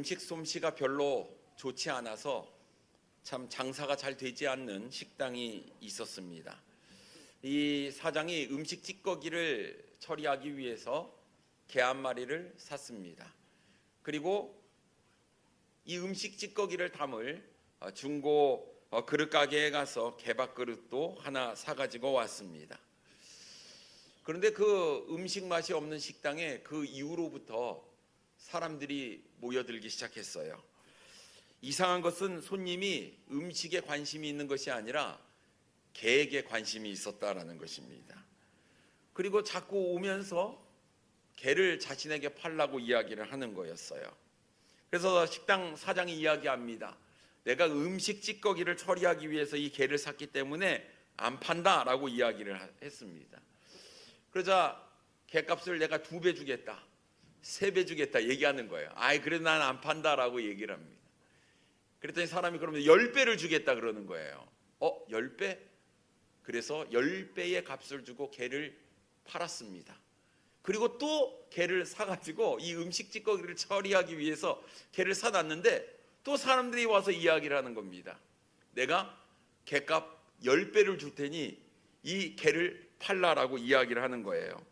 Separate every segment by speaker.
Speaker 1: 음식 솜씨가 별로 좋지 않아서 참 장사가 잘 되지 않는 식당이 있었습니다. 이 사장이 음식 찌꺼기를 처리하기 위해서 개 한 마리를 샀습니다. 그리고 이 음식 찌꺼기를 담을 중고 그릇 가게에 가서 개밥 그릇도 하나 사가지고 왔습니다. 그런데 그 음식 맛이 없는 식당에 그 이후로부터 사람들이 모여들기 시작했어요. 이상한 것은 손님이 음식에 관심이 있는 것이 아니라 개에게 관심이 있었다라는 것입니다. 그리고 자꾸 오면서 개를 자신에게 팔라고 이야기를 하는 거였어요. 그래서 식당 사장이 이야기합니다. 내가 음식 찌꺼기를 처리하기 위해서 이 개를 샀기 때문에 안 판다라고 이야기를 했습니다. 그러자 개값을 내가 2배 주겠다, 3배 주겠다 얘기하는 거예요. 아이 그래도 난 안 판다라고 얘기를 합니다. 그랬더니 사람이 그러면 10배를 주겠다 그러는 거예요. 10배? 그래서 10배의 값을 주고 개를 팔았습니다. 그리고 또 개를 사가지고 이 음식 찌꺼기를 처리하기 위해서 개를 사놨는데 또 사람들이 와서 이야기를 하는 겁니다. 내가 개값 10배를 줄 테니 이 개를 팔라라고 이야기를 하는 거예요.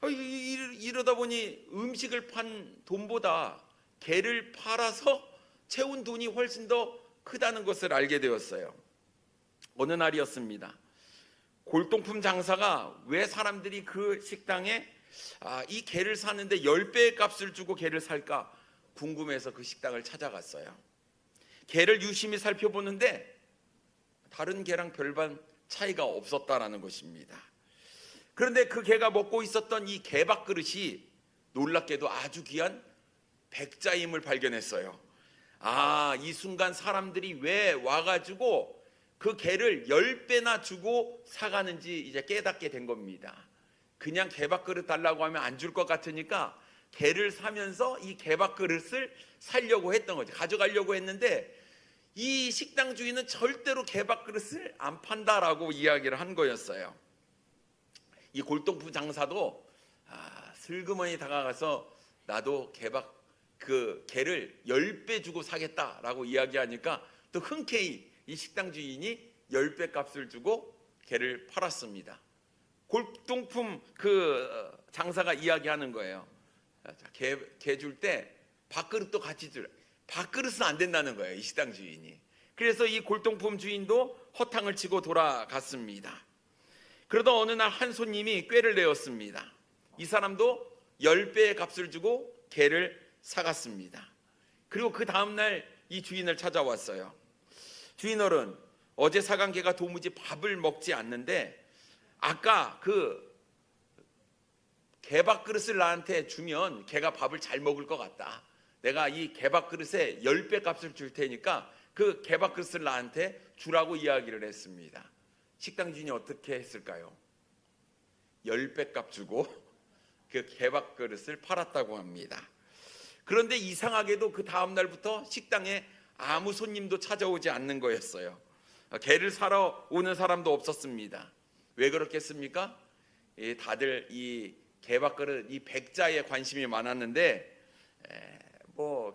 Speaker 1: 이러다 보니 음식을 판 돈보다 개를 팔아서 채운 돈이 훨씬 더 크다는 것을 알게 되었어요. 어느 날이었습니다. 골동품 장사가 왜 사람들이 그 식당에 이 개를 사는데 10배의 값을 주고 개를 살까 궁금해서 그 식당을 찾아갔어요. 개를 유심히 살펴보는데 다른 개랑 별반 차이가 없었다라는 것입니다. 그런데 그 개가 먹고 있었던 이 개밥 그릇이 놀랍게도 아주 귀한 백자임을 발견했어요. 이 순간 사람들이 왜 와가지고 그 개를 10배나 주고 사가는지 이제 깨닫게 된 겁니다. 그냥 개밥 그릇 달라고 하면 안 줄 것 같으니까 개를 사면서 이 개밥 그릇을 살려고 했던 거죠. 가져가려고 했는데 이 식당 주인은 절대로 개밥 그릇을 안 판다라고 이야기를 한 거였어요. 이 골동품 장사도 슬그머니 다가가서 나도 개를 10배 주고 사겠다라고 이야기하니까 또 흔쾌히 이 식당 주인이 10배 값을 주고 개를 팔았습니다. 골동품 장사가 이야기하는 거예요. 개 줄 때 밥그릇도 같이 주라. 밥그릇은 안 된다는 거예요, 이 식당 주인이. 그래서 이 골동품 주인도 허탕을 치고 돌아갔습니다. 그러다 어느 날 한 손님이 꾀를 내었습니다. 이 사람도 10배의 값을 주고 개를 사갔습니다. 그리고 그 다음날 이 주인을 찾아왔어요. 주인어른, 어제 사간 개가 도무지 밥을 먹지 않는데 아까 그 개밥 그릇을 나한테 주면 개가 밥을 잘 먹을 것 같다. 내가 이 개밥 그릇에 10배 값을 줄 테니까 그 개밥 그릇을 나한테 주라고 이야기를 했습니다. 식당 주인이 어떻게 했을까요? 10배 값 주고 그 개밥 그릇을 팔았다고 합니다. 그런데 이상하게도 그 다음 날부터 식당에 아무 손님도 찾아오지 않는 거였어요. 개를 사러 오는 사람도 없었습니다. 왜 그렇겠습니까? 다들 이 개밥 그릇, 이 백자에 관심이 많았는데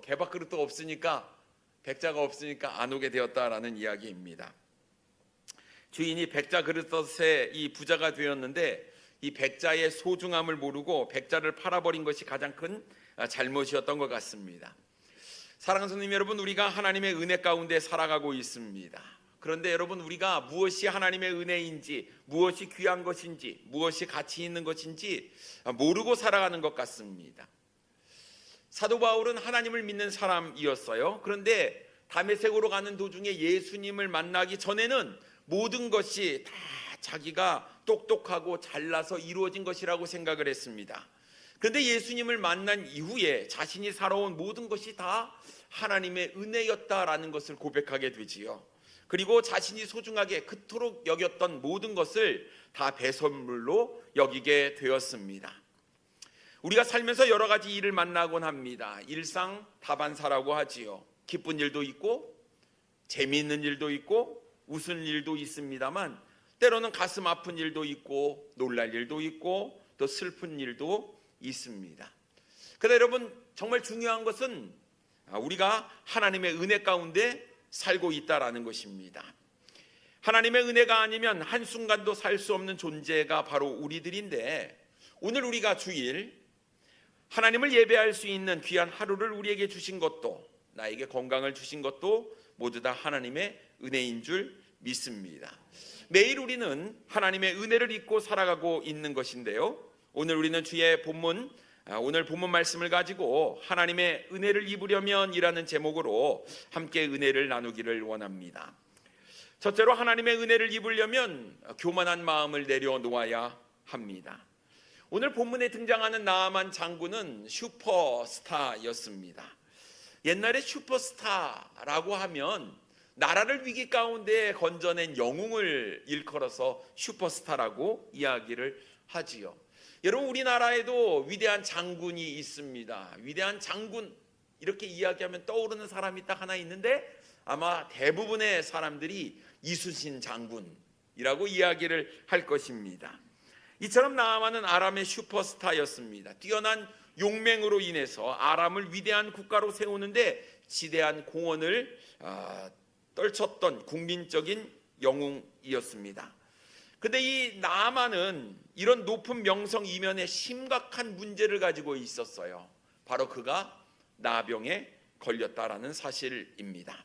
Speaker 1: 개밥 그릇도 없으니까, 백자가 없으니까 안 오게 되었다라는 이야기입니다. 주인이 백자 그릇에 이 부자가 되었는데 이 백자의 소중함을 모르고 백자를 팔아버린 것이 가장 큰 잘못이었던 것 같습니다. 사랑하는 성도님 여러분, 우리가 하나님의 은혜 가운데 살아가고 있습니다. 그런데 여러분, 우리가 무엇이 하나님의 은혜인지, 무엇이 귀한 것인지, 무엇이 가치 있는 것인지 모르고 살아가는 것 같습니다. 사도 바울은 하나님을 믿는 사람이었어요. 그런데 다메섹으로 가는 도중에 예수님을 만나기 전에는 모든 것이 다 자기가 똑똑하고 잘나서 이루어진 것이라고 생각을 했습니다. 그런데 예수님을 만난 이후에 자신이 살아온 모든 것이 다 하나님의 은혜였다라는 것을 고백하게 되지요. 그리고 자신이 소중하게 그토록 여겼던 모든 것을 다 배설물로 여기게 되었습니다. 우리가 살면서 여러 가지 일을 만나곤 합니다. 일상 다반사라고 하지요. 기쁜 일도 있고 재미있는 일도 있고 웃은 일도 있습니다만 때로는 가슴 아픈 일도 있고 놀랄 일도 있고 또 슬픈 일도 있습니다. 그런데 여러분, 정말 중요한 것은 우리가 하나님의 은혜 가운데 살고 있다라는 것입니다. 하나님의 은혜가 아니면 한순간도 살 수 없는 존재가 바로 우리들인데, 오늘 우리가 주일 하나님을 예배할 수 있는 귀한 하루를 우리에게 주신 것도, 나에게 건강을 주신 것도 모두 다 하나님의 은혜인 줄 믿습니다. 매일 우리는 하나님의 은혜를 잊고 살아가고 있는 것인데요, 오늘 우리는 오늘 본문 말씀을 가지고 하나님의 은혜를 입으려면 이라는 제목으로 함께 은혜를 나누기를 원합니다. 첫째로, 하나님의 은혜를 입으려면 교만한 마음을 내려놓아야 합니다. 오늘 본문에 등장하는 나아만 장군은 슈퍼스타였습니다. 옛날에 슈퍼스타라고 하면 나라를 위기 가운데 건져낸 영웅을 일컬어서 슈퍼스타라고 이야기를 하지요. 여러분, 우리나라에도 위대한 장군이 있습니다. 위대한 장군, 이렇게 이야기하면 떠오르는 사람이 딱 하나 있는데, 아마 대부분의 사람들이 이순신 장군이라고 이야기를 할 것입니다. 이처럼 나아만은 아람의 슈퍼스타였습니다. 뛰어난 용맹으로 인해서 아람을 위대한 국가로 세우는데 지대한 공헌을 떨쳤던 국민적인 영웅이었습니다. 근데 이 나아만은 이런 높은 명성 이면에 심각한 문제를 가지고 있었어요. 바로 그가 나병에 걸렸다라는 사실입니다.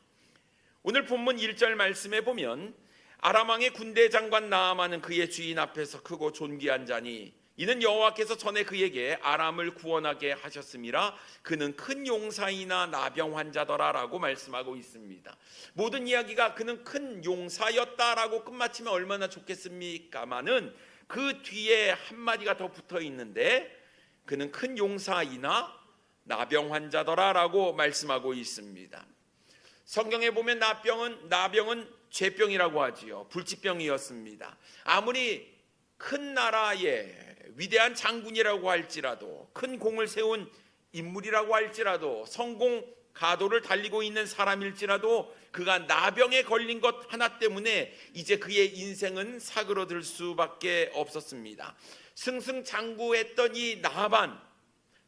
Speaker 1: 오늘 본문 1절 말씀에 보면, 아람 왕의 군대 장관 나아만은 그의 주인 앞에서 크고 존귀한 자니 이는 여호와께서 전에 그에게 아람을 구원하게 하셨음이라, 그는 큰 용사이나 나병 환자더라라고 말씀하고 있습니다. 모든 이야기가 그는 큰 용사였다라고 끝마치면 얼마나 좋겠습니까마는 그 뒤에 한마디가 더 붙어 있는데, 그는 큰 용사이나 나병 환자더라라고 말씀하고 있습니다. 성경에 보면 나병은 죄병이라고 하지요. 불치병이었습니다. 아무리 큰 나라의 위대한 장군이라고 할지라도, 큰 공을 세운 인물이라고 할지라도, 성공 가도를 달리고 있는 사람일지라도 그가 나병에 걸린 것 하나 때문에 이제 그의 인생은 사그러들 수밖에 없었습니다. 승승장구했던 이 나반,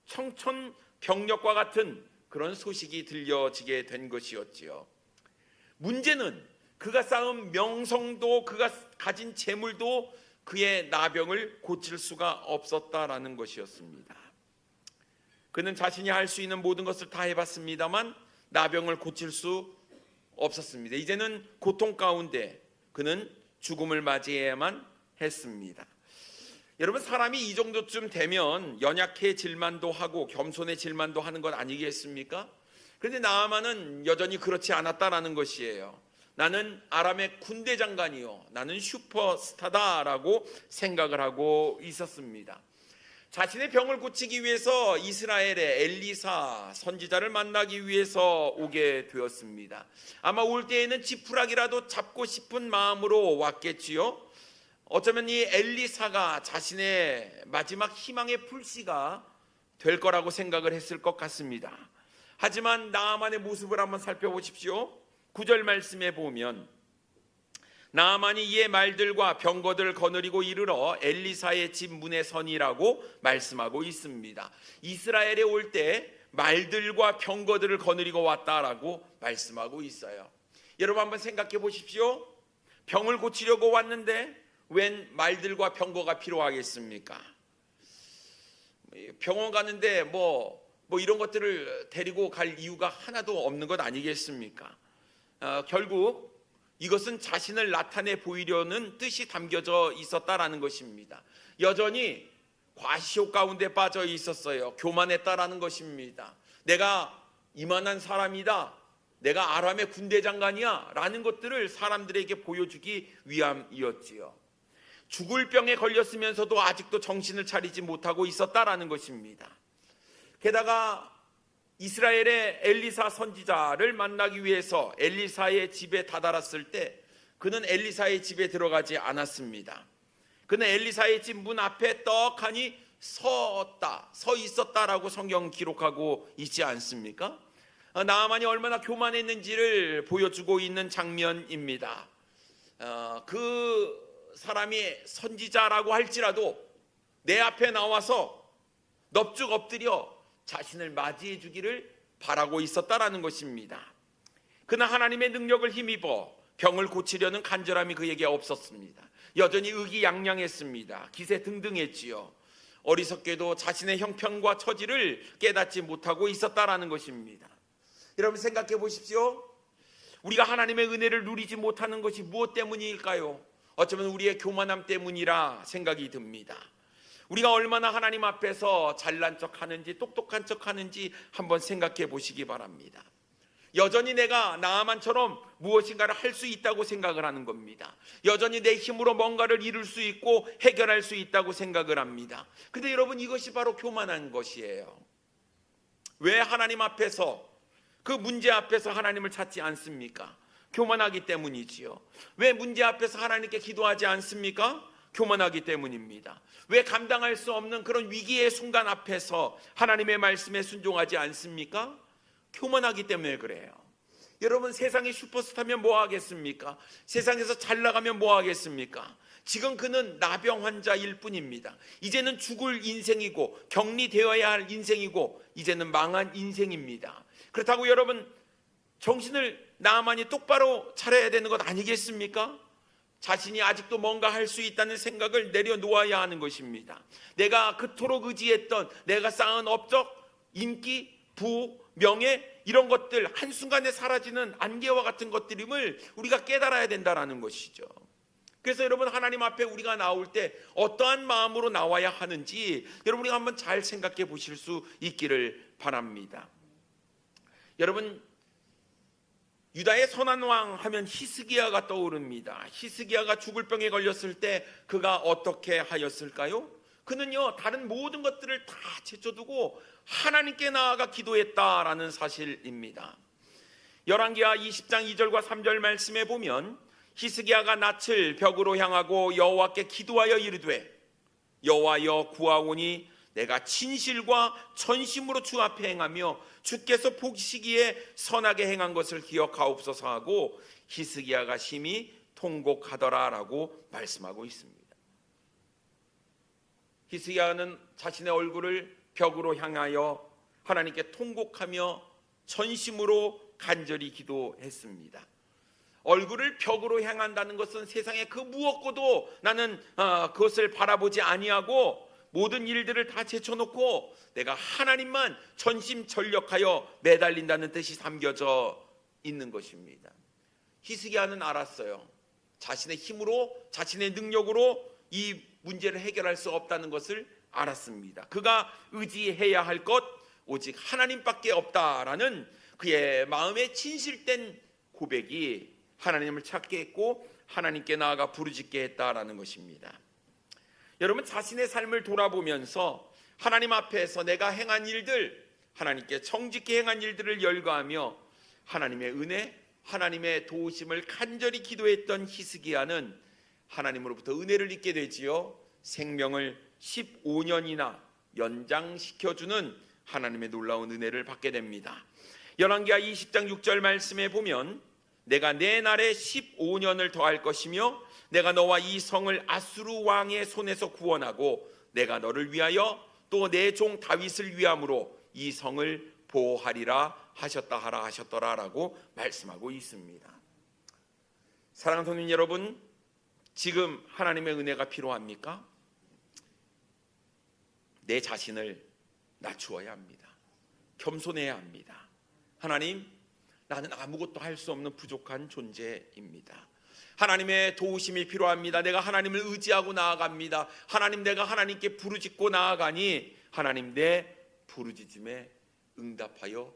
Speaker 1: 청천벽력과 같은 그런 소식이 들려지게 된 것이었지요. 문제는 그가 쌓은 명성도, 그가 가진 재물도 그의 나병을 고칠 수가 없었다라는 것이었습니다. 그는 자신이 할 수 있는 모든 것을 다 해봤습니다만 나병을 고칠 수 없었습니다. 이제는 고통 가운데 그는 죽음을 맞이해야만 했습니다. 여러분, 사람이 이 정도쯤 되면 연약해질만도 하고 겸손해질만도 하는 것 아니겠습니까? 그런데 나아만은 여전히 그렇지 않았다라는 것이에요. 나는 아람의 군대 장관이요, 나는 슈퍼스타다라고 생각을 하고 있었습니다. 자신의 병을 고치기 위해서 이스라엘의 엘리사 선지자를 만나기 위해서 오게 되었습니다. 아마 올 때에는 지푸라기라도 잡고 싶은 마음으로 왔겠지요. 어쩌면 이 엘리사가 자신의 마지막 희망의 불씨가 될 거라고 생각을 했을 것 같습니다. 하지만 나아만의 모습을 한번 살펴보십시오. 9절 말씀에 보면, 나아만이 이에 말들과 병거들 거느리고 이르러 엘리사의 집 문에 서니라고 말씀하고 있습니다. 이스라엘에 올 때 말들과 병거들을 거느리고 왔다라고 말씀하고 있어요. 여러분, 한번 생각해 보십시오. 병을 고치려고 왔는데 웬 말들과 병거가 필요하겠습니까? 병원 가는데 뭐 이런 것들을 데리고 갈 이유가 하나도 없는 것 아니겠습니까? 결국 이것은 자신을 나타내 보이려는 뜻이 담겨져 있었다라는 것입니다. 여전히 과시욕 가운데 빠져 있었어요. 교만했다라는 것입니다. 내가 이만한 사람이다, 내가 아람의 군대 장관이야 라는 것들을 사람들에게 보여주기 위함이었지요. 죽을 병에 걸렸으면서도 아직도 정신을 차리지 못하고 있었다라는 것입니다. 게다가 이스라엘의 엘리사 선지자를 만나기 위해서 엘리사의 집에 다다랐을 때 그는 엘리사의 집에 들어가지 않았습니다. 그는 엘리사의 집 문 앞에 떡하니 서 있었다라고 성경 기록하고 있지 않습니까? 나아만이 얼마나 교만했는지를 보여주고 있는 장면입니다. 그 사람이 선지자라고 할지라도 내 앞에 나와서 넙죽 엎드려 자신을 맞이해 주기를 바라고 있었다라는 것입니다. 그러나 하나님의 능력을 힘입어 병을 고치려는 간절함이 그에게 없었습니다. 여전히 의기양양했습니다. 기세등등했지요. 어리석게도 자신의 형편과 처지를 깨닫지 못하고 있었다라는 것입니다. 여러분 생각해 보십시오. 우리가 하나님의 은혜를 누리지 못하는 것이 무엇 때문일까요? 어쩌면 우리의 교만함 때문이라 생각이 듭니다. 우리가 얼마나 하나님 앞에서 잘난 척하는지 똑똑한 척하는지 한번 생각해 보시기 바랍니다. 여전히 내가 나아만처럼 무엇인가를 할 수 있다고 생각을 하는 겁니다. 여전히 내 힘으로 뭔가를 이룰 수 있고 해결할 수 있다고 생각을 합니다. 근데 여러분, 이것이 바로 교만한 것이에요. 왜 하나님 앞에서, 그 문제 앞에서 하나님을 찾지 않습니까? 교만하기 때문이지요. 왜 문제 앞에서 하나님께 기도하지 않습니까? 교만하기 때문입니다. 왜 감당할 수 없는 그런 위기의 순간 앞에서 하나님의 말씀에 순종하지 않습니까? 교만하기 때문에 그래요. 여러분, 세상의 슈퍼스타면 뭐 하겠습니까? 세상에서 잘 나가면 뭐 하겠습니까? 지금 그는 나병 환자일 뿐입니다. 이제는 죽을 인생이고 격리되어야 할 인생이고 이제는 망한 인생입니다. 그렇다고 여러분, 정신을 나만이 똑바로 차려야 되는 것 아니겠습니까? 자신이 아직도 뭔가 할 수 있다는 생각을 내려놓아야 하는 것입니다. 내가 그토록 의지했던, 내가 쌓은 업적, 인기, 부, 명예, 이런 것들 한순간에 사라지는 안개와 같은 것들임을 우리가 깨달아야 된다는 것이죠. 그래서 여러분, 하나님 앞에 우리가 나올 때 어떠한 마음으로 나와야 하는지 여러분, 우리가 한번 잘 생각해 보실 수 있기를 바랍니다. 여러분, 유다의 선한 왕 하면 히스기야가 떠오릅니다. 히스기야가 죽을 병에 걸렸을 때 그가 어떻게 하였을까요? 그는요, 다른 모든 것들을 다 제쳐두고 하나님께 나아가 기도했다라는 사실입니다. 열왕기하 20장 2절과 3절 말씀에 보면 히스기야가 낯을 벽으로 향하고 여호와께 기도하여 이르되, 여호와여 구하오니 내가 진실과 전심으로 주 앞에 행하며 주께서 보시기에 선하게 행한 것을 기억하옵소서 하고 히스기야가 심히 통곡하더라라고 말씀하고 있습니다. 히스기야는 자신의 얼굴을 벽으로 향하여 하나님께 통곡하며 전심으로 간절히 기도했습니다. 얼굴을 벽으로 향한다는 것은 세상의 그 무엇고도 나는 그것을 바라보지 아니하고 모든 일들을 다 제쳐놓고 내가 하나님만 전심전력하여 매달린다는 뜻이 담겨져 있는 것입니다. 히스기야는 알았어요. 자신의 힘으로, 자신의 능력으로 이 문제를 해결할 수 없다는 것을 알았습니다. 그가 의지해야 할 것 오직 하나님밖에 없다라는 그의 마음에 진실된 고백이 하나님을 찾게 했고 하나님께 나아가 부르짖게 했다라는 것입니다. 여러분, 자신의 삶을 돌아보면서 하나님 앞에서 내가 행한 일들, 하나님께 정직히 행한 일들을 열거하며 하나님의 은혜, 하나님의 도우심을 간절히 기도했던 히스기야는 하나님으로부터 은혜를 입게 되지요. 생명을 15년이나 연장시켜주는 하나님의 놀라운 은혜를 받게 됩니다. 열왕기하 20장 6절 말씀에 보면 내가 내 날에 15년을 더할 것이며 내가 너와 이 성을 아수르 왕의 손에서 구원하고 내가 너를 위하여 또 내 종 다윗을 위함으로 이 성을 보호하리라 하셨더라라고 말씀하고 있습니다. 사랑하는 성도님 여러분, 지금 하나님의 은혜가 필요합니까? 내 자신을 낮추어야 합니다. 겸손해야 합니다. 하나님, 나는 아무것도 할 수 없는 부족한 존재입니다. 하나님의 도우심이 필요합니다. 내가 하나님을 의지하고 나아갑니다. 하나님, 내가 하나님께 부르짖고 나아가니 하나님 내 부르짖음에 응답하여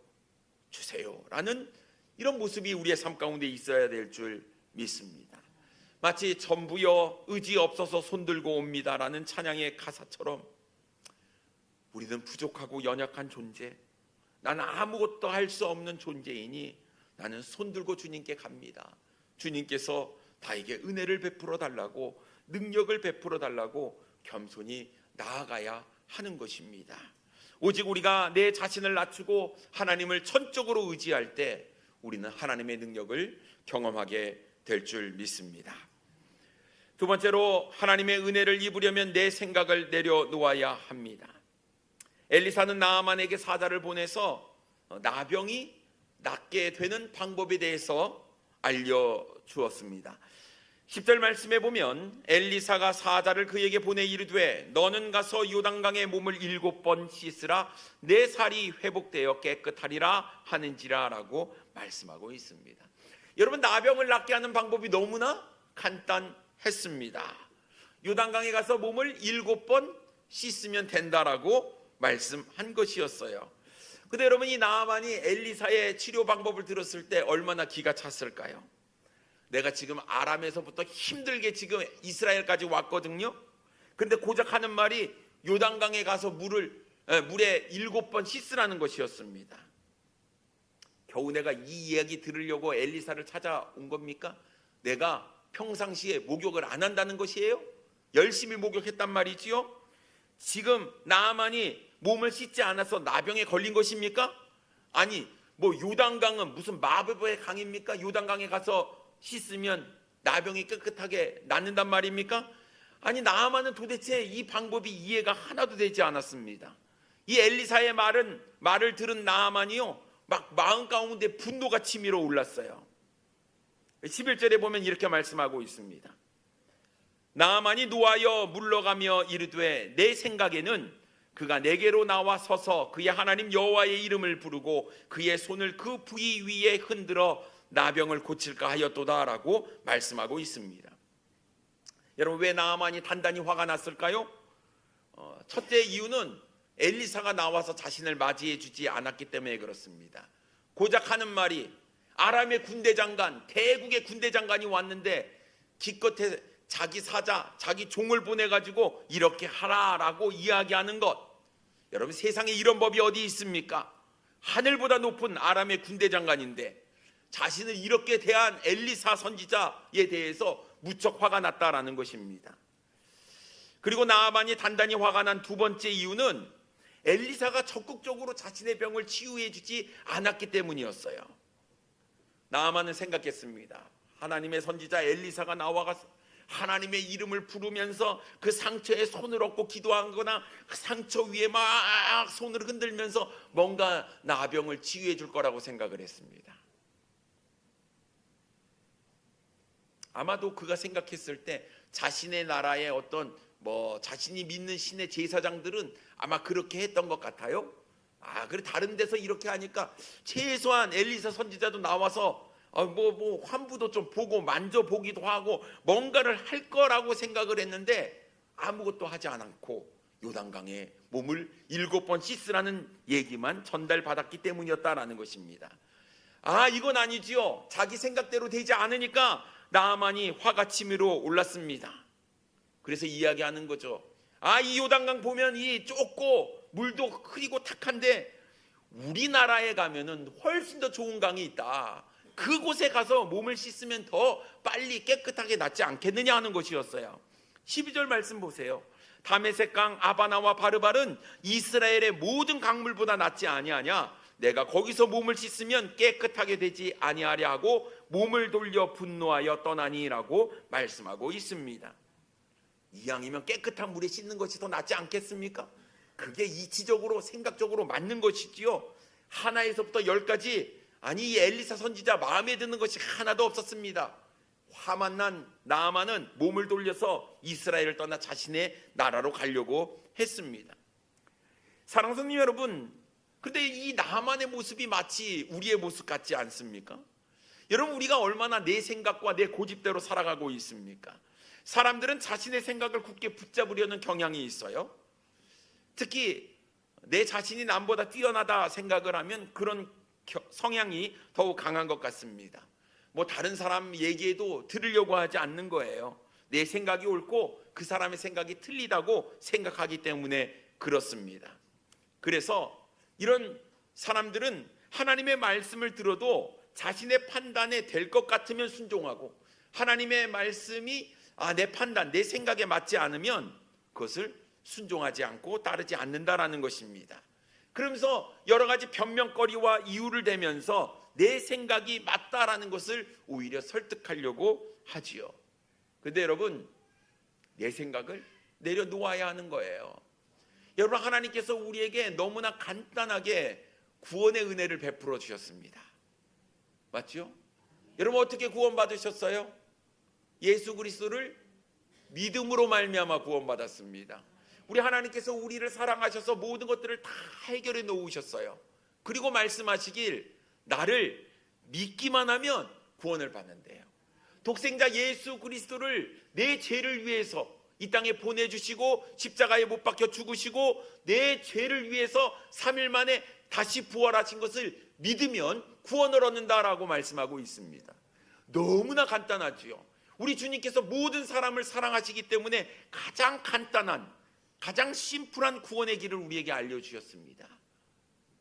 Speaker 1: 주세요 라는 이런 모습이 우리의 삶 가운데 있어야 될 줄 믿습니다. 마치 전부여 의지 없어서 손들고 옵니다 라는 찬양의 가사처럼 우리는 부족하고 연약한 존재, 나는 아무것도 할 수 없는 존재이니 나는 손들고 주님께 갑니다. 주님께서 나에게 은혜를 베풀어 달라고, 능력을 베풀어 달라고 겸손히 나아가야 하는 것입니다. 오직 우리가 내 자신을 낮추고 하나님을 전적으로 의지할 때 우리는 하나님의 능력을 경험하게 될 줄 믿습니다. 두 번째로, 하나님의 은혜를 입으려면 내 생각을 내려놓아야 합니다. 엘리사는 나아만에게 사자를 보내서 나병이 낫게 되는 방법에 대해서 알려주었습니다. 10절 말씀에 보면 엘리사가 사자를 그에게 보내 이르되 너는 가서 요단강에 몸을 7번 씻으라 내 살이 회복되어 깨끗하리라 하는지라 라고 말씀하고 있습니다. 여러분, 나병을 낫게 하는 방법이 너무나 간단했습니다. 요단강에 가서 몸을 7번 씻으면 된다라고 말씀한 것이었어요. 근데 여러분, 이 나아만이 엘리사의 치료 방법을 들었을 때 얼마나 기가 찼을까요? 내가 지금 아람에서부터 힘들게 지금 이스라엘까지 왔거든요. 그런데 고작 하는 말이 요단강에 가서 물에 7번 씻으라는 것이었습니다. 겨우 내가 이 이야기 들으려고 엘리사를 찾아온 겁니까? 내가 평상시에 목욕을 안 한다는 것이에요? 열심히 목욕했단 말이지요? 지금 나아만이 몸을 씻지 않아서 나병에 걸린 것입니까? 아니, 뭐 요단강은 무슨 마법의 강입니까? 요단강에 가서 씻으면 나병이 깨끗하게 낫는단 말입니까? 아니, 나아만은 도대체 이 방법이 이해가 하나도 되지 않았습니다. 이 엘리사의 말을 들은 나아만이요, 막 마음 가운데 분노가 치밀어 올랐어요. 11절에 보면 이렇게 말씀하고 있습니다. 나아만이 노하여 물러가며 이르되 내 생각에는 그가 내게로 나와 서서 그의 하나님 여호와의 이름을 부르고 그의 손을 그 부위 위에 흔들어 나병을 고칠까 하였도다라고 말씀하고 있습니다. 여러분, 왜 나아만이 단단히 화가 났을까요? 첫째 이유는 엘리사가 나와서 자신을 맞이해 주지 않았기 때문에 그렇습니다. 고작 하는 말이 아람의 군대장관, 대국의 군대장관이 왔는데 기껏해 자기 사자, 자기 종을 보내가지고 이렇게 하라라고 이야기하는 것. 여러분, 세상에 이런 법이 어디 있습니까? 하늘보다 높은 아람의 군대장관인데 자신을 이렇게 대한 엘리사 선지자에 대해서 무척 화가 났다라는 것입니다. 그리고 나아만이 단단히 화가 난 두 번째 이유는 엘리사가 적극적으로 자신의 병을 치유해 주지 않았기 때문이었어요. 나아만은 생각했습니다. 하나님의 선지자 엘리사가 나와가서 하나님의 이름을 부르면서 그 상처에 손을 얹고 기도하거나 그 상처 위에 막 손을 흔들면서 뭔가 나병을 치유해 줄 거라고 생각을 했습니다. 아마도 그가 생각했을 때 자신의 나라의 어떤 자신이 믿는 신의 제사장들은 아마 그렇게 했던 것 같아요. 그래, 다른 데서 이렇게 하니까 최소한 엘리사 선지자도 나와서 환부도 좀 보고 만져보기도 하고 뭔가를 할 거라고 생각을 했는데 아무것도 하지 않고 요단강에 몸을 7번 씻으라는 얘기만 전달받았기 때문이었다라는 것입니다. 이건 아니지요. 자기 생각대로 되지 않으니까 나아만이 화가 치밀어 올랐습니다. 그래서 이야기하는 거죠. 이 요단강 보면 이 좁고 물도 흐리고 탁한데 우리나라에 가면은 훨씬 더 좋은 강이 있다. 그곳에 가서 몸을 씻으면 더 빨리 깨끗하게 낫지 않겠느냐 하는 것이었어요. 12절 말씀 보세요. 다메섹강 아바나와 바르발은 이스라엘의 모든 강물보다 낫지 아니하냐. 내가 거기서 몸을 씻으면 깨끗하게 되지 아니하랴 하고 몸을 돌려 분노하여 떠나니라고 말씀하고 있습니다. 이왕이면 깨끗한 물에 씻는 것이 더 낫지 않겠습니까? 그게 이치적으로 생각적으로 맞는 것이지요. 하나에서부터 10까지 이 엘리사 선지자 마음에 드는 것이 하나도 없었습니다. 화만 난 나아만은 몸을 돌려서 이스라엘을 떠나 자신의 나라로 가려고 했습니다. 사랑하는 성도 여러분, 그런데 이 나아만의 모습이 마치 우리의 모습 같지 않습니까? 여러분, 우리가 얼마나 내 생각과 내 고집대로 살아가고 있습니까? 사람들은 자신의 생각을 굳게 붙잡으려는 경향이 있어요. 특히 내 자신이 남보다 뛰어나다 생각을 하면 그런 성향이 더욱 강한 것 같습니다. 다른 사람 얘기에도 들으려고 하지 않는 거예요. 내 생각이 옳고 그 사람의 생각이 틀리다고 생각하기 때문에 그렇습니다. 그래서 이런 사람들은 하나님의 말씀을 들어도 자신의 판단에 될 것 같으면 순종하고 하나님의 말씀이 내 판단, 내 생각에 맞지 않으면 그것을 순종하지 않고 따르지 않는다라는 것입니다. 그러면서 여러 가지 변명거리와 이유를 대면서 내 생각이 맞다라는 것을 오히려 설득하려고 하지요. 그런데 여러분, 내 생각을 내려놓아야 하는 거예요. 여러분, 하나님께서 우리에게 너무나 간단하게 구원의 은혜를 베풀어 주셨습니다. 맞죠? 여러분 어떻게 구원받으셨어요? 예수 그리스도를 믿음으로 말미암아 구원받았습니다. 우리 하나님께서 우리를 사랑하셔서 모든 것들을 다 해결해 놓으셨어요. 그리고 말씀하시길 나를 믿기만 하면 구원을 받는데요. 독생자 예수 그리스도를 내 죄를 위해서 이 땅에 보내주시고 십자가에 못 박혀 죽으시고 내 죄를 위해서 3일 만에 다시 부활하신 것을 믿으면 구원을 얻는다라고 말씀하고 있습니다. 너무나 간단하지요. 우리 주님께서 모든 사람을 사랑하시기 때문에 가장 간단한, 가장 심플한 구원의 길을 우리에게 알려주셨습니다.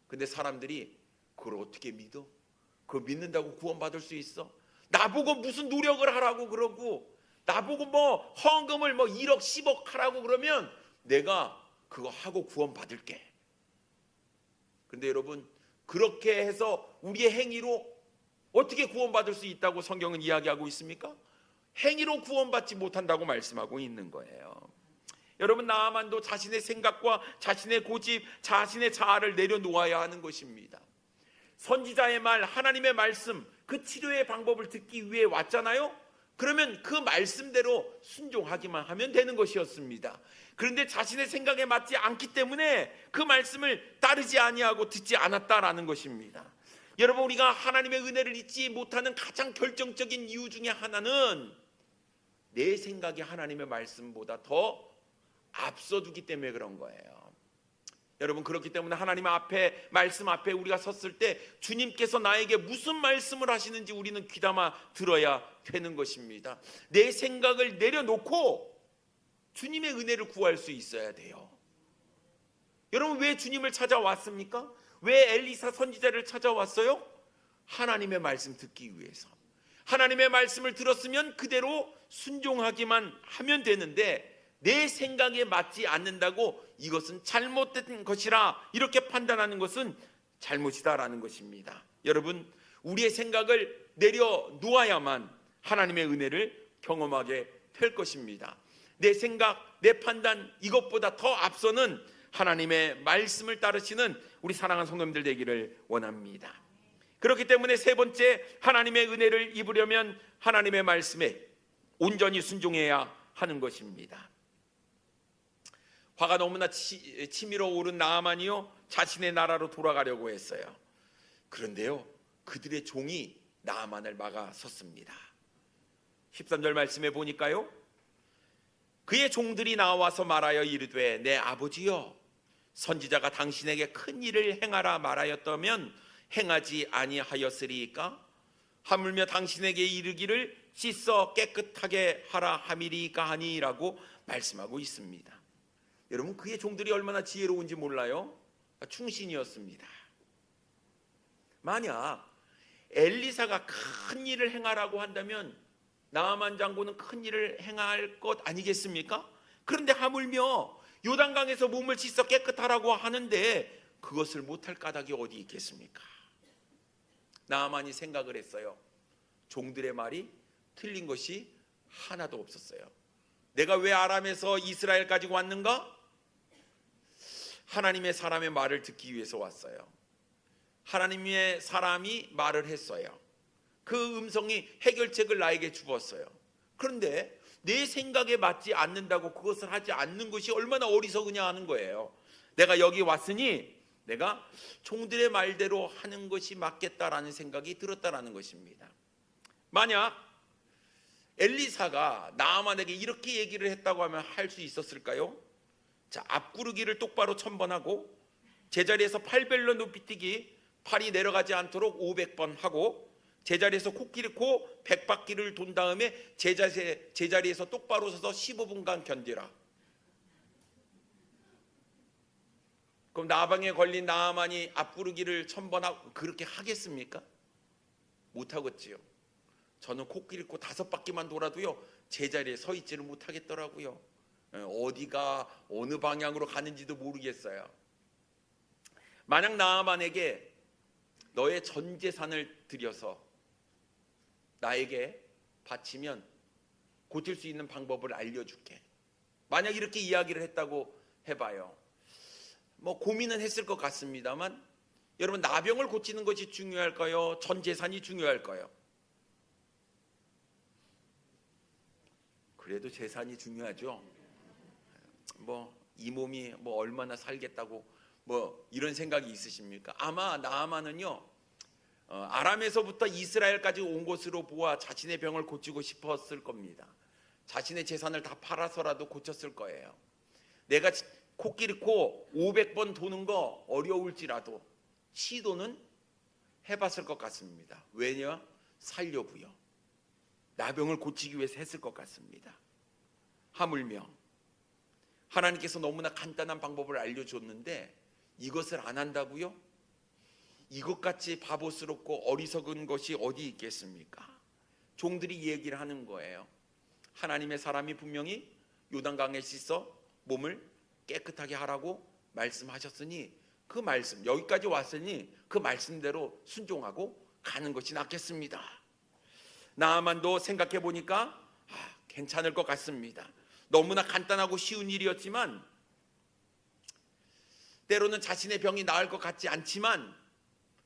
Speaker 1: 근데 사람들이 그걸 어떻게 믿어? 그걸 믿는다고 구원받을 수 있어? 나보고 무슨 노력을 하라고 그러고, 나보고 헌금을 1억 10억 하라고 그러면 내가 그거 하고 구원받을게. 근데 여러분, 그렇게 해서 우리의 행위로 어떻게 구원받을 수 있다고 성경은 이야기하고 있습니까? 행위로 구원받지 못한다고 말씀하고 있는 거예요. 여러분, 나아만도 자신의 생각과 자신의 고집, 자신의 자아를 내려놓아야 하는 것입니다. 선지자의 말, 하나님의 말씀, 그 치료의 방법을 듣기 위해 왔잖아요. 그러면 그 말씀대로 순종하기만 하면 되는 것이었습니다. 그런데 자신의 생각에 맞지 않기 때문에 그 말씀을 따르지 아니하고 듣지 않았다라는 것입니다. 여러분, 우리가 하나님의 은혜를 잊지 못하는 가장 결정적인 이유 중에 하나는 내 생각이 하나님의 말씀보다 더 앞서두기 때문에 그런 거예요. 여러분, 그렇기 때문에 하나님 앞에, 말씀 앞에 우리가 섰을 때 주님께서 나에게 무슨 말씀을 하시는지 우리는 귀담아 들어야 되는 것입니다. 내 생각을 내려놓고 주님의 은혜를 구할 수 있어야 돼요. 여러분, 왜 주님을 찾아왔습니까? 왜 엘리사 선지자를 찾아왔어요? 하나님의 말씀 듣기 위해서. 하나님의 말씀을 들었으면 그대로 순종하기만 하면 되는데, 내 생각에 맞지 않는다고 이것은 잘못된 것이라 이렇게 판단하는 것은 잘못이다라는 것입니다. 여러분, 우리의 생각을 내려놓아야만 하나님의 은혜를 경험하게 될 것입니다. 내 생각, 내 판단, 이것보다 더 앞서는 하나님의 말씀을 따르시는 우리 사랑하는 성도님들 되기를 원합니다. 그렇기 때문에 세 번째, 하나님의 은혜를 입으려면 하나님의 말씀에 온전히 순종해야 하는 것입니다. 화가 너무나 치밀어 오른 나아만이요, 자신의 나라로 돌아가려고 했어요. 그런데요, 그들의 종이 나아만을 막아섰습니다. 13절 말씀에 보니까요, 그의 종들이 나와서 말하여 이르되 내 아버지여, 선지자가 당신에게 큰 일을 행하라 말하였다면 행하지 아니하였으리이까? 하물며 당신에게 이르기를 씻어 깨끗하게 하라 함이리이까 하니라고 말씀하고 있습니다. 여러분, 그의 종들이 얼마나 지혜로운지 몰라요? 충신이었습니다. 만약 엘리사가 큰 일을 행하라고 한다면 나아만 장군은 큰 일을 행할 것 아니겠습니까? 그런데 하물며 요단강에서 몸을 씻어 깨끗하라고 하는데 그것을 못할 까닭이 어디 있겠습니까? 나아만이 생각을 했어요. 종들의 말이 틀린 것이 하나도 없었어요. 내가 왜 아람에서 이스라엘까지 왔는가? 하나님의 사람의 말을 듣기 위해서 왔어요. 하나님의 사람이 말을 했어요. 그 음성이 해결책을 나에게 주었어요. 그런데 내 생각에 맞지 않는다고 그것을 하지 않는 것이 얼마나 어리석으냐 하는 거예요. 내가 여기 왔으니 내가 종들의 말대로 하는 것이 맞겠다라는 생각이 들었다라는 것입니다. 만약 엘리사가 나아만에게 이렇게 얘기를 했다고 하면 할 수 있었을까요? 자, 앞구르기를 똑바로 1000번 제자리에서 팔벨로 높이뛰기, 팔이 내려가지 않도록 500번 하고, 제자리에서 코끼리 코 100바퀴를 돈 다음에 제자리에서 똑바로 서서 15분간 견디라. 그럼 나방에 걸린 나아만이 앞구르기를 1000번 하고 그렇게 하겠습니까? 못하겠지요. 저는 코끼리 코 5바퀴만 돌아도요, 제자리에 서 있지를 못하겠더라고요. 어디가 어느 방향으로 가는지도 모르겠어요. 만약 나아만에게 너의 전 재산을 들여서 나에게 바치면 고칠 수 있는 방법을 알려줄게, 만약 이렇게 이야기를 했다고 해봐요. 고민은 했을 것 같습니다만, 여러분, 나병을 고치는 것이 중요할까요? 전 재산이 중요할까요? 그래도 재산이 중요하죠. 이 몸이 얼마나 살겠다고 이런 생각이 있으십니까? 아마 나아만은요, 아람에서부터 이스라엘까지 온 것으로 보아 자신의 병을 고치고 싶었을 겁니다. 자신의 재산을 다 팔아서라도 고쳤을 거예요. 내가 코끼리 코 500번 도는 거 어려울지라도 시도는 해봤을 것 같습니다. 왜냐? 살려고요. 나병을 고치기 위해서 했을 것 같습니다. 하물며 하나님께서 너무나 간단한 방법을 알려줬는데 이것을 안 한다고요? 이것같이 바보스럽고 어리석은 것이 어디 있겠습니까? 종들이 얘기를 하는 거예요. 하나님의 사람이 분명히 요단강에 씻어 몸을 깨끗하게 하라고 말씀하셨으니 그 말씀, 여기까지 왔으니 그 말씀대로 순종하고 가는 것이 낫겠습니다. 나아만도 생각해 보니까 괜찮을 것 같습니다. 너무나 간단하고 쉬운 일이었지만 때로는 자신의 병이 나을 것 같지 않지만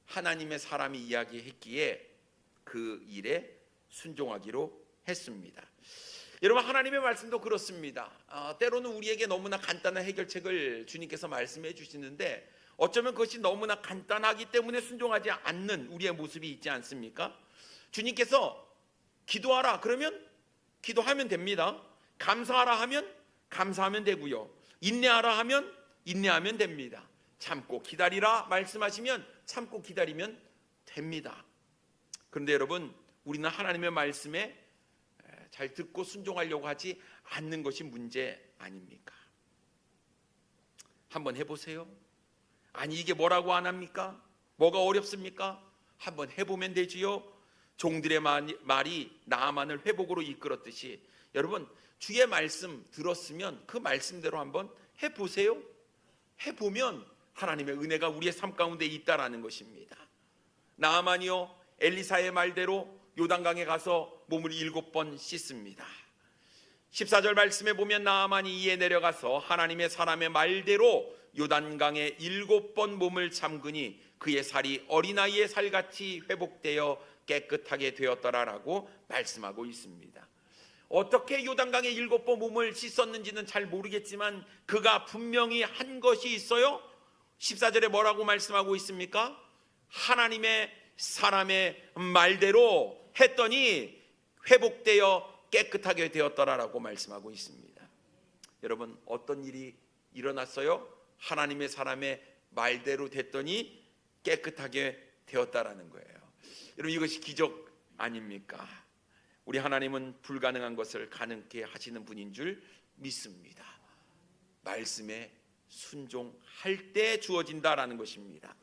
Speaker 1: 하나님의 사람이 이야기했기에 그 일에 순종하기로 했습니다. 여러분, 하나님의 말씀도 그렇습니다. 때로는 우리에게 너무나 간단한 해결책을 주님께서 말씀해 주시는데 어쩌면 그것이 너무나 간단하기 때문에 순종하지 않는 우리의 모습이 있지 않습니까? 주님께서 기도하라 그러면 기도하면 됩니다. 감사하라 하면 감사하면 되고요. 인내하라 하면 인내하면 됩니다. 참고 기다리라 말씀하시면 참고 기다리면 됩니다. 그런데 여러분, 우리는 하나님의 말씀에 잘 듣고 순종하려고 하지 않는 것이 문제 아닙니까? 한번 해보세요. 아니, 이게 뭐라고 안 합니까? 뭐가 어렵습니까? 한번 해보면 되지요. 종들의 말이 나아만을 회복으로 이끌었듯이 여러분, 주의 말씀 들었으면 그 말씀대로 한번 해보세요. 해보면 하나님의 은혜가 우리의 삶 가운데 있다라는 것입니다. 나아만이요, 엘리사의 말대로 요단강에 가서 몸을 7번 씻습니다. 14절 말씀에 보면 나아만이 이에 내려가서 하나님의 사람의 말대로 요단강에 7번 몸을 잠그니 그의 살이 어린아이의 살같이 회복되어 깨끗하게 되었더라라고 말씀하고 있습니다. 어떻게 요단강에 7번 몸을 씻었는지는 잘 모르겠지만 그가 분명히 한 것이 있어요. 14절에 뭐라고 말씀하고 있습니까? 하나님의 사람의 말대로 했더니 회복되어 깨끗하게 되었더라라고 말씀하고 있습니다. 여러분, 어떤 일이 일어났어요? 하나님의 사람의 말대로 됐더니 깨끗하게 되었다라는 거예요. 여러분, 이것이 기적 아닙니까? 우리 하나님은 불가능한 것을 가능케 하시는 분인 줄 믿습니다. 말씀에 순종할 때 주어진다라는 것입니다.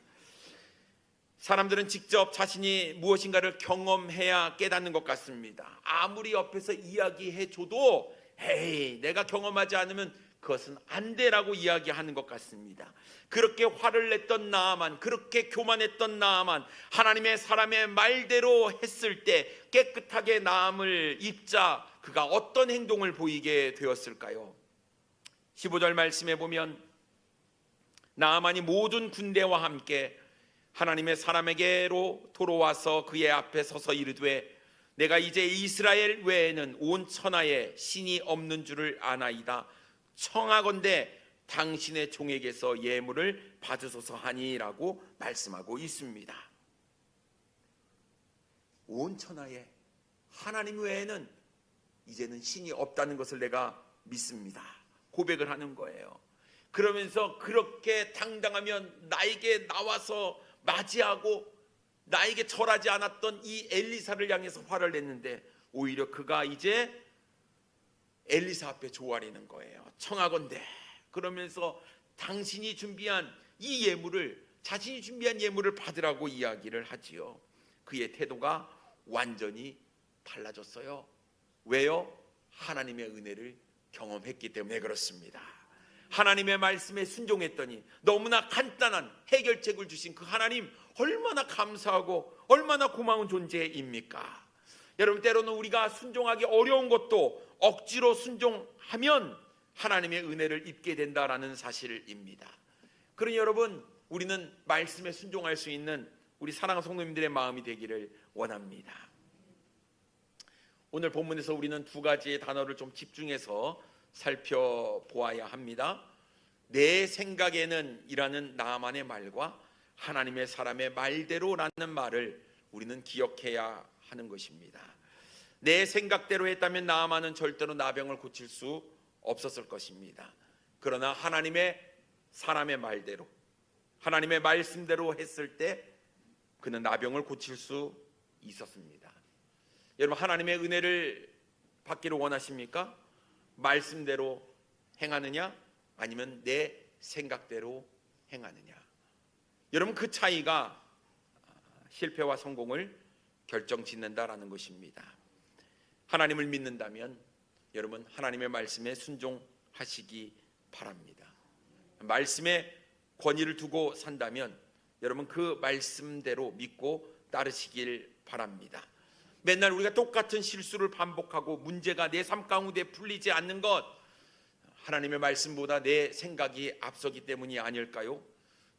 Speaker 1: 사람들은 직접 자신이 무엇인가를 경험해야 깨닫는 것 같습니다. 아무리 옆에서 이야기해줘도 에이, 내가 경험하지 않으면 그것은 안 돼라고 이야기하는 것 같습니다. 그렇게 화를 냈던 나아만, 그렇게 교만했던 나아만 하나님의 사람의 말대로 했을 때 깨끗하게 나음을 입자 그가 어떤 행동을 보이게 되었을까요? 15절 말씀에 보면 나아만이 모든 군대와 함께 하나님의 사람에게로 돌아와서 그의 앞에 서서 이르되 내가 이제 이스라엘 외에는 온 천하에 신이 없는 줄을 아나이다. 청하건대 당신의 종에게서 예물을 받으소서 하니라고 말씀하고 있습니다. 온 천하에 하나님 외에는 이제는 신이 없다는 것을 내가 믿습니다. 고백을 하는 거예요. 그러면서 그렇게 당당하면 나에게 나와서 맞이하고 나에게 절하지 않았던 이 엘리사를 향해서 화를 냈는데 오히려 그가 이제 엘리사 앞에 조아리는 거예요. 청하건대 그러면서 당신이 준비한 이 예물을, 자신이 준비한 예물을 받으라고 이야기를 하지요. 그의 태도가 완전히 달라졌어요. 왜요? 하나님의 은혜를 경험했기 때문에 그렇습니다. 하나님의 말씀에 순종했더니 너무나 간단한 해결책을 주신 그 하나님 얼마나 감사하고 얼마나 고마운 존재입니까? 여러분, 때로는 우리가 순종하기 어려운 것도 억지로 순종하면 하나님의 은혜를 입게 된다라는 사실입니다. 그러니 여러분, 우리는 말씀에 순종할 수 있는 우리 사랑하는 성도님들의 마음이 되기를 원합니다. 오늘 본문에서 우리는 두 가지의 단어를 좀 집중해서 살펴보아야 합니다. 내 생각에는 이라는 나만의 말과 하나님의 사람의 말대로라는 말을 우리는 기억해야 하는 것입니다. 내 생각대로 했다면 나만은 절대로 나병을 고칠 수 없었을 것입니다. 그러나 하나님의 사람의 말대로, 하나님의 말씀대로 했을 때 그는 나병을 고칠 수 있었습니다. 여러분, 하나님의 은혜를 받기를 원하십니까? 말씀대로 행하느냐 아니면 내 생각대로 행하느냐. 여러분, 그 차이가 실패와 성공을 결정짓는다라는 것입니다. 하나님을 믿는다면 여러분, 하나님의 말씀에 순종하시기 바랍니다. 말씀에 권위를 두고 산다면 여러분, 그 말씀대로 믿고 따르시길 바랍니다. 맨날 우리가 똑같은 실수를 반복하고 문제가 내 삶 가운데 풀리지 않는 것, 하나님의 말씀보다 내 생각이 앞서기 때문이 아닐까요?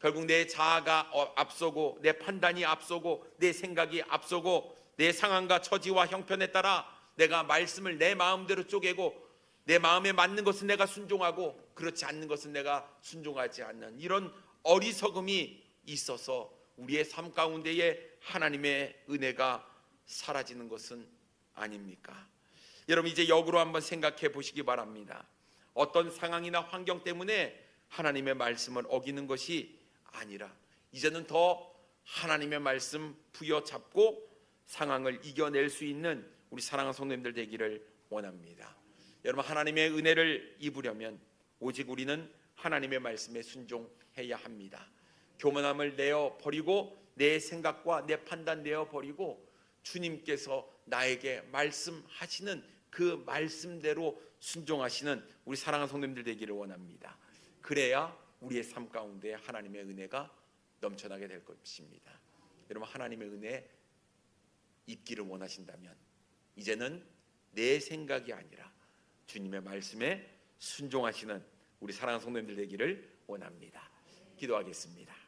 Speaker 1: 결국 내 자아가 앞서고 내 판단이 앞서고 내 생각이 앞서고 내 상황과 처지와 형편에 따라 내가 말씀을 내 마음대로 쪼개고 내 마음에 맞는 것은 내가 순종하고 그렇지 않는 것은 내가 순종하지 않는 이런 어리석음이 있어서 우리의 삶 가운데에 하나님의 은혜가 사라지는 것은 아닙니까? 여러분, 이제 역으로 한번 생각해 보시기 바랍니다. 어떤 상황이나 환경 때문에 하나님의 말씀을 어기는 것이 아니라 이제는 더 하나님의 말씀 부여잡고 상황을 이겨낼 수 있는 우리 사랑하는 성도님들 되기를 원합니다. 여러분, 하나님의 은혜를 입으려면 오직 우리는 하나님의 말씀에 순종해야 합니다. 교만함을 내어버리고 내 생각과 내 판단 내어버리고 주님께서 나에게 말씀하시는 그 말씀대로 순종하시는 우리 사랑하는 성도님들 되기를 원합니다. 그래야 우리의 삶 가운데 하나님의 은혜가 넘쳐나게 될 것입니다. 여러분, 하나님의 은혜 입기를 원하신다면 이제는 내 생각이 아니라 주님의 말씀에 순종하시는 우리 사랑하는 성도님들 되기를 원합니다. 기도하겠습니다.